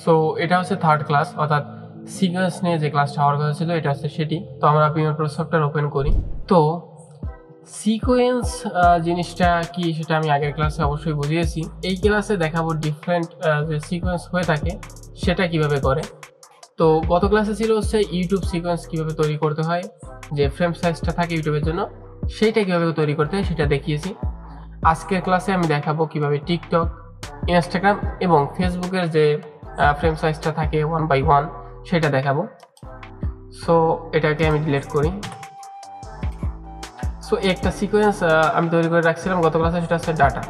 So এটা হচ্ছে third class, অর্থাৎ সিকোয়েন্স নিয়ে যে ক্লাসটা হওয়ার কথা ছিল এটা হচ্ছে সেটি। তো আমরা প্রিমিয়ার প্রো সফটওয়্যার ওপেন করি। তো সিকোয়েন্স জিনিসটা কি সেটা আমি আগের ক্লাসে অবশ্যই বুঝিয়েছি। এই ক্লাসে দেখাবো ডিফারেন্ট যে সিকোয়েন্স হয়ে থাকে সেটা কিভাবে করে। তো গত ক্লাসে ছিল হচ্ছে ইউটিউব সিকোয়েন্স কিভাবে তৈরি করতে হয়, যে ফ্রেম সাইজটা থাকে ইউটিউবের জন্য সেইটা কিভাবে তৈরি করতে হয় সেটা দেখিয়েছি। আজকের ক্লাসে আমি দেখাবো কিভাবে টিকটক, ইনস্টাগ্রাম এবং ফেসবুকের যে ফ্রেম সাইজটা থাকে 1/1 সেটা দেখাবো। সো এটাকে আমি ডিলিট করি। সো একটা সিকোয়েন্স আমি তৈরি করে রাখছিলাম গত ক্লাসে, সেটা হচ্ছে ডাটা।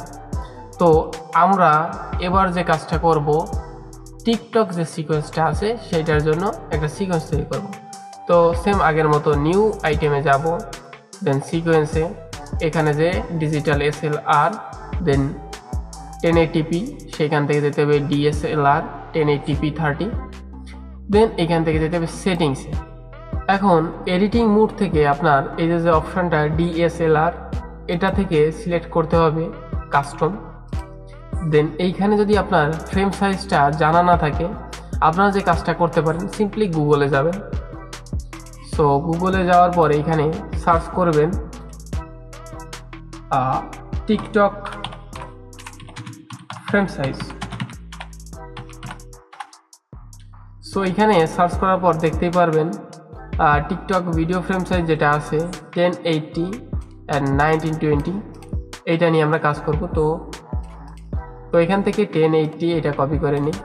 তো আমরা এবার যে কাজটা করব, টিকটক যে সিকোয়েন্সটা আছে সেইটার জন্য একটা সিকোয়েন্স তৈরি করব। তো সেম আগের মতো নিউ আইটেমে যাব, দেন সিকোয়েন্সে এখানে যে ডিজিটাল SLR, দেন 1080p, সেখান থেকে যেতে হবে DSLR 1080p 30, দেন এখান থেকে যেতে হবে সেটিংসে। এখন এডিটিং মোড থেকে আপনার এই যে অপশানটা DSLR, এটা থেকে সিলেক্ট করতে হবে কাস্টম। দেন এইখানে যদি আপনার ফ্রেম সাইজটা জানা না থাকে, আপনারা যে কাজটা করতে পারেন সিম্পলি গুগলে যাবেন। সো গুগলে যাওয়ার পরে এখানে সার্চ করবেন টিকটক ফ্রেম সাইজ। সো এখানে সার্চ করার পর দেখতেই পারবেন টিকটক ভিডিও ফ্রেম সাইজ যেটা আছে 1080 and 1920, এইটা নিয়ে আমরা কাজ করব। তো এখান থেকে 1080 এটা কপি করে নিই,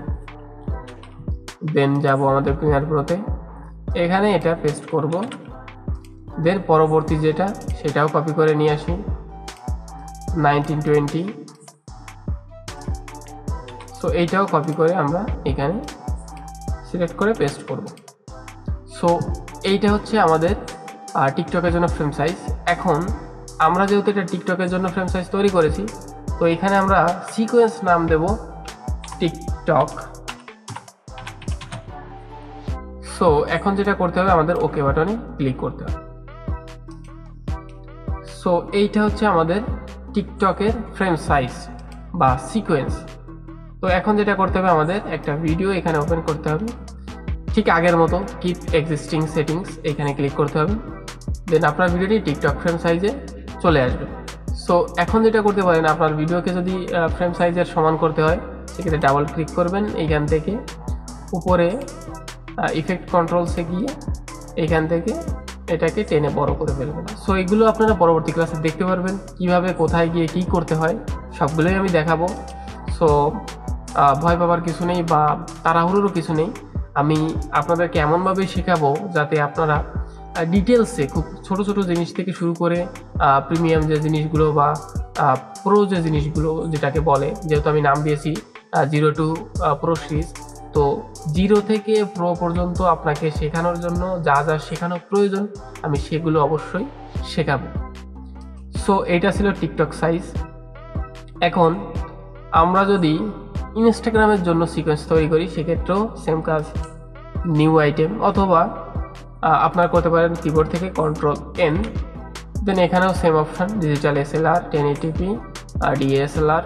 দেন যাব আমাদের প্রিমিয়ার প্রোতে, এখানে এটা পেস্ট করব, দেন পরবর্তী যেটা সেটাও কপি করে নিয়ে আসি 1920। সো এইটাও কপি করে আমরা এখানে সিলেক্ট করে পেস্ট করব। সো এইটা হচ্ছে আমাদের টিকটকের জন্য ফ্রেম সাইজ। এখন আমরা যেহেতু এটা টিকটকের জন্য ফ্রেম সাইজ তৈরি করেছি, তো এখানে আমরা সিকোয়েন্স নাম দেব টিকটক। সো এখন যেটা করতে হবে, আমাদের ওকে বাটনে ক্লিক করতে হবে। সো এইটা হচ্ছে আমাদের টিকটকের ফ্রেম সাইজ বা সিকোয়েন্স। তো এখন যেটা করতে হবে, আমাদের একটা ভিডিও এখানে ওপেন করতে হবে, ঠিক আগের মতো কিপ এক্সিস্টিং সেটিংস এখানে ক্লিক করতে হবে, দেন আপনার ভিডিওটি টিকটক ফ্রেম সাইজে চলে আসবে। সো এখন যেটা করতে পারেন, আপনার ভিডিওকে যদি ফ্রেম সাইজের সমান করতে হয় সেক্ষেত্রে ডাবল ক্লিক করবেন, এইখান থেকে উপরে ইফেক্ট কন্ট্রোলসে গিয়ে এইখান থেকে এটাকে টেনে বড় করে ফেলবেন। সো এগুলো আপনারা পরবর্তী ক্লাসে দেখতে পারবেন কিভাবে কোথায় গিয়ে কি করতে হয়, সবগুলোই আমি দেখাবো। সো ভয় পাবার কিছু নেই বা তাড়াহুড়োরও কিছু নেই। আমি আপনাদেরকে এমনভাবেই শেখাবো যাতে আপনারা ডিটেলসে খুব ছোট ছোট জিনিস থেকে শুরু করে প্রিমিয়াম যে জিনিসগুলো বা প্রো যে জিনিসগুলো যেটাকে বলে, যেহেতু আমি নাম দিয়েছি 0 to Pro সিরিজ, তো 0 থেকে প্রো পর্যন্ত আপনাকে শেখানোর জন্য যা যা শেখানো প্রয়োজন আমি সেগুলো অবশ্যই শেখাবো। সো এইটা ছিল টিকটক সাইজ। এখন আমরা যদি ইনস্টাগ্রামের জন্য সিকোয়েন্স তৈরি করি সেক্ষেত্রেও সেম কাজ, নিউ আইটেম, অথবা আপনারা করতে পারেন কিবোর্ড থেকে Ctrl+N, দেন এখানেও same option digital SLR 1080p DSLR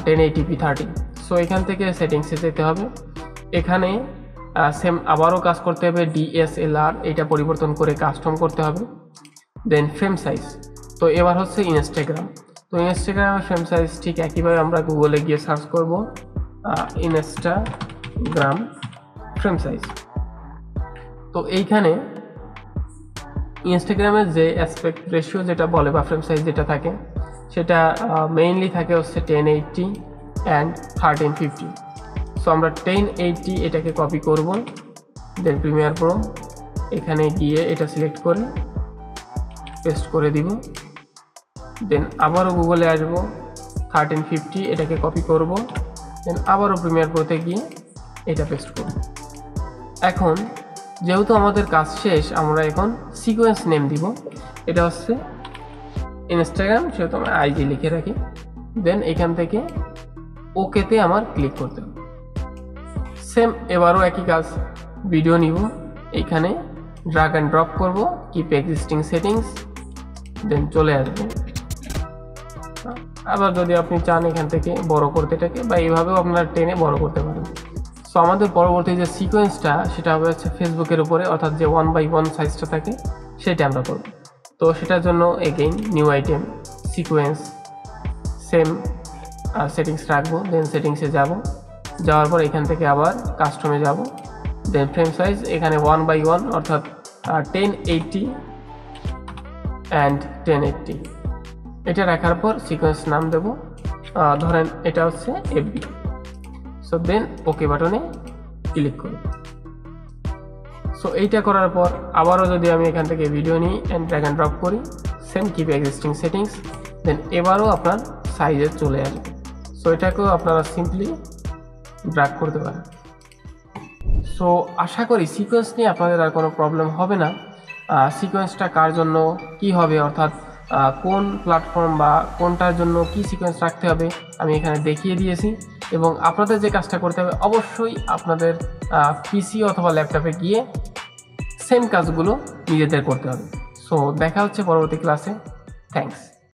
1080p 30। So এখান থেকে সেটিংসে যেতে হবে, এখানে সেম আবারও কাজ করতে হবে, DSLR এটা পরিবর্তন করে কাস্টম করতে হবে, দেন ফ্রেম সাইজ। তো এবার হচ্ছে ইনস্টাগ্রাম। তো ইনস্টাগ্রামের ফ্রেম সাইজ ঠিক একইভাবে আমরা গুগলে গিয়ে সার্চ করব ইনস্টাগ্রাম ফ্রেম সাইজ। তো এইখানে ইনস্টাগ্রামের যে অ্যাসপেক্ট রেশিও যেটা বলে বা ফ্রেম সাইজ যেটা থাকে সেটা মেইনলি থাকে হচ্ছে 1080 and 1350। সো আমরা 1080 এটাকে কপি করব, দেন প্রিমিয়ার প্রো এখানে গিয়ে এটা সিলেক্ট করে পেস্ট করে দিব, দেন আবারও গুগলে আসব 1350 এটাকে কপি করব, দেন আবারও প্রিমিয়ার প্রোতে গিয়ে এটা পেস্ট করব। এখন যেহেতু আমাদের কাজ শেষ, আমরা এখন সিকোয়েন্স নেম দিব, এটা হচ্ছে ইনস্টাগ্রাম, সেহেতু আমরা IG লিখে রাখি, দেন এখান থেকে ওকেতে আমার ক্লিক করতে হবে। সেম এবারও একই কাজ, ভিডিও নিব, এইখানে ড্রাগ অ্যান্ড ড্রপ করব, কিপ এক্সিস্টিং সেটিংস, দেন চলে আসবে। আবার যদি আপনি চান এখান থেকে বড় করতে এটাকে, বা এইভাবেও আপনারা টেনে বড় করতে পারেন। সো আমাদের পরবর্তী যে সিকোয়েন্সটা সেটা হবে হচ্ছে ফেসবুকের উপরে, অর্থাৎ যে 1x1 সাইজটা থাকে সেটা আমরা করব। তো সেটার জন্য again new item, sequence, same settings রাখবো, দেন সেটিংসে যাব, যাওয়ার পর এখান থেকে আবার কাস্টমে যাব, দেন ফ্রেম সাইজ এখানে 1x1 অর্থাৎ 1080 অ্যান্ড 1080 এটা রাখার পর সিকোয়েন্স নাম দেব, ধরেন এটা হচ্ছে এফবি। সো দেন ওকে বাটনে ক্লিক করব। সো এইটা করার পর আবারও যদি আমি এখান থেকে ভিডিও নিই অ্যান্ড ড্র্যাগ অ্যান্ড ড্রপ করি, সেম কিপ এক্সিস্টিং সেটিংস, দেন এবারও আপনার সাইজে চলে আসবে। সো এটাকেও আপনারা সিম্পলি ড্র্যাগ করতে পারেন। সো আশা করি সিকোয়েন্স নিয়ে আপনাদের আর কোনো প্রবলেম হবে না। সিকোয়েন্সটা কার জন্য কি হবে, অর্থাৎ কোন প্ল্যাটফর্ম বা কোনটার জন্য কি সিকোয়েন্স রাখতে হবে আমি এখানে দেখিয়ে দিয়েছি। এবং আপনাদের যে কাজটা করতে হবে, অবশ্যই আপনাদের পিসি অথবা ল্যাপটপে গিয়ে সেম কাজগুলো নিজেদের করতে হবে। সো দেখা হচ্ছে পরবর্তী ক্লাসে। থ্যাঙ্কস।